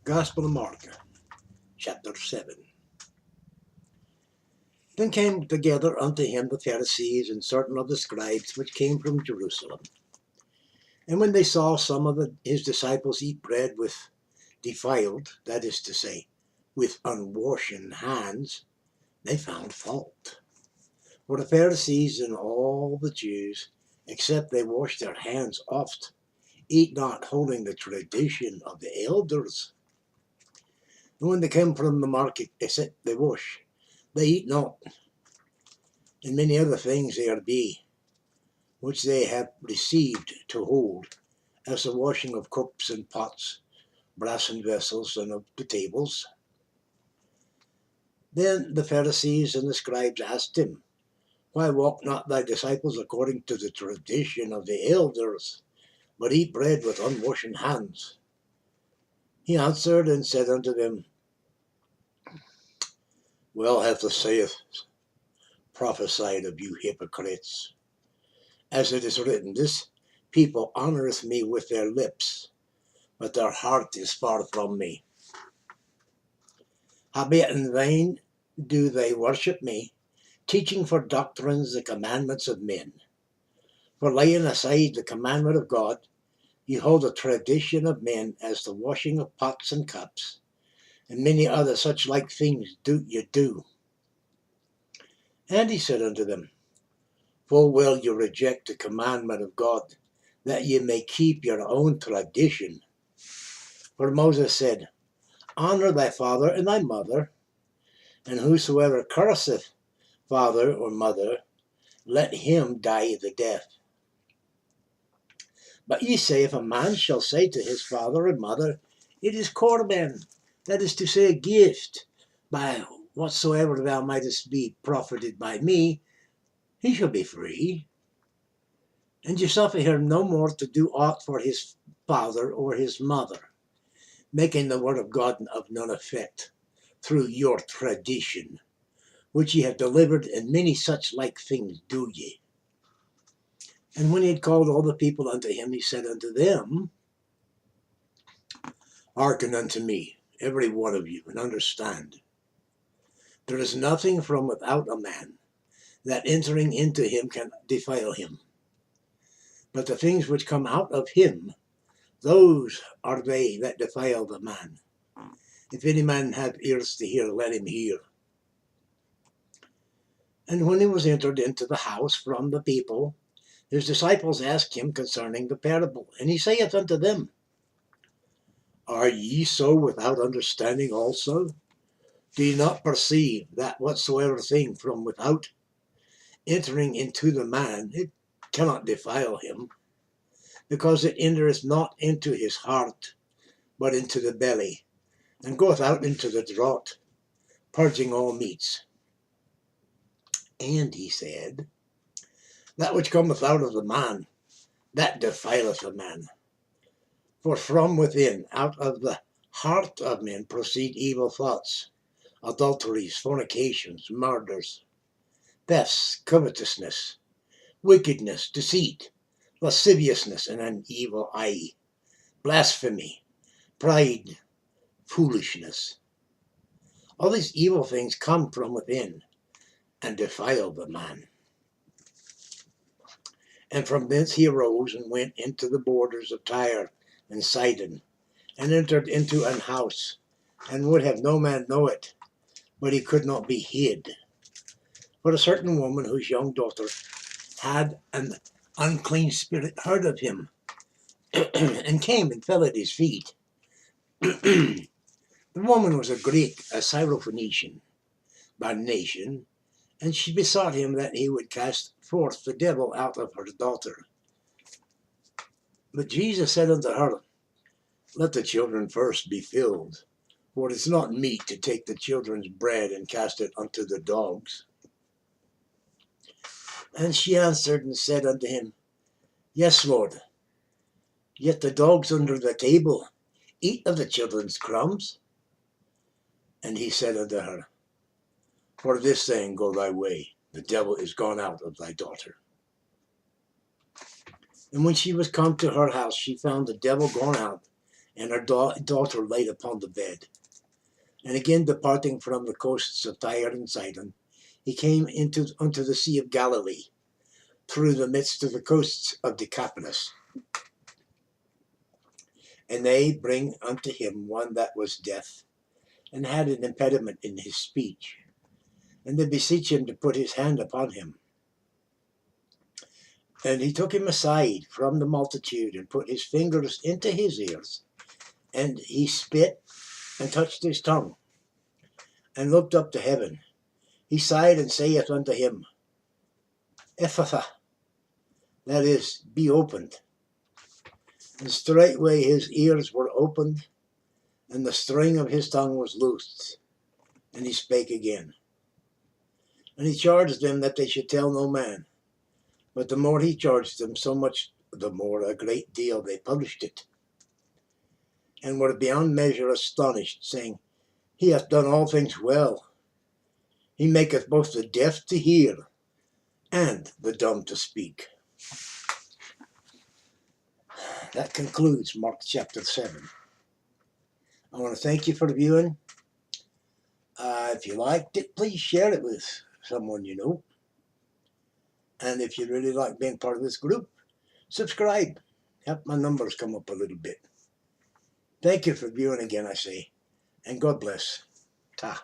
Gospel of Mark, chapter 7. Then came together unto him the Pharisees and certain of the scribes which came from Jerusalem. And when they saw some of his disciples eat bread with defiled, that is to say, with unwashen hands, they found fault. For the Pharisees and all the Jews, except they wash their hands oft, eat not, holding the tradition of the elders. And when they come from the market, except they wash, they eat not, and many other things there be, which they have received to hold, as the washing of cups and pots, brassen vessels, and of the tables. Then the Pharisees and the scribes asked him, Why walk not thy disciples according to the tradition of the elders, but eat bread with unwashen hands? He answered and said unto them, Well hath the saith prophesied of you hypocrites, as it is written, This people honoureth me with their lips, but their heart is far from me. Howbeit in vain do they worship me, teaching for doctrines the commandments of men. For laying aside the commandment of God, ye hold the tradition of men, as the washing of pots and cups, and many other such like things do ye do. And he said unto them, Full well you reject the commandment of God, that ye may keep your own tradition. For Moses said, Honour thy father and thy mother, and whosoever curseth father or mother, let him die the death. But ye say, If a man shall say to his father and mother, It is Corban, that is to say, a gift, by whatsoever thou mightest be profited by me, he shall be free. And ye suffer him no more to do aught for his father or his mother, making the word of God of none effect, through your tradition, which ye have delivered, and many such like things do ye. And when he had called all the people unto him, he said unto them, Hearken unto me, every one of you, and understand. There is nothing from without a man, that entering into him can defile him. But the things which come out of him, those are they that defile the man. If any man have ears to hear, let him hear. And when he was entered into the house from the people, his disciples asked him concerning the parable. And he saith unto them, Are ye so without understanding also? Do ye not perceive that whatsoever thing from without entering into the man, it cannot defile him, because it entereth not into his heart, but into the belly, and goeth out into the draught, purging all meats? And he said, That which cometh out of the man, that defileth the man. For from within, out of the heart of men, proceed evil thoughts, adulteries, fornications, murders, thefts, covetousness, wickedness, deceit, lasciviousness, and an evil eye, blasphemy, pride, foolishness. All these evil things come from within and defile the man. And from thence he arose and went into the borders of Tyre and Sidon, and entered into an house, and would have no man know it, but he could not be hid. But a certain woman, whose young daughter had an unclean spirit, heard of him, and came and fell at his feet. The woman was a Greek, a Syrophoenician by nation, and she besought him that he would cast forth the devil out of her daughter. But Jesus said unto her, Let the children first be filled, for it is not meet to take the children's bread and cast it unto the dogs. And she answered and said unto him, Yes, Lord, yet the dogs under the table eat of the children's crumbs. And he said unto her, For this thing go thy way, the devil is gone out of thy daughter. And when she was come to her house, she found the devil gone out, and her daughter laid upon the bed. And again departing from the coasts of Tyre and Sidon, he came unto the Sea of Galilee, through the midst of the coasts of Decapolis. And they bring unto him one that was deaf, and had an impediment in his speech. And they beseech him to put his hand upon him. And he took him aside from the multitude, and put his fingers into his ears, and he spit, and touched his tongue, and looked up to heaven. He sighed, and saith unto him, Ephphatha, that is, be opened. And straightway his ears were opened, and the string of his tongue was loosed, and he spake again. And he charged them that they should tell no man. But the more he charged them, so much the more a great deal they published it, and were beyond measure astonished, saying, He hath done all things well. He maketh both the deaf to hear, and the dumb to speak. That concludes Mark chapter 7. I want to thank you for viewing. If you liked it, please share it with someone you know. And if you really like being part of this group, subscribe. Help my numbers come up a little bit. Thank you for viewing again, I say. And God bless. Ta.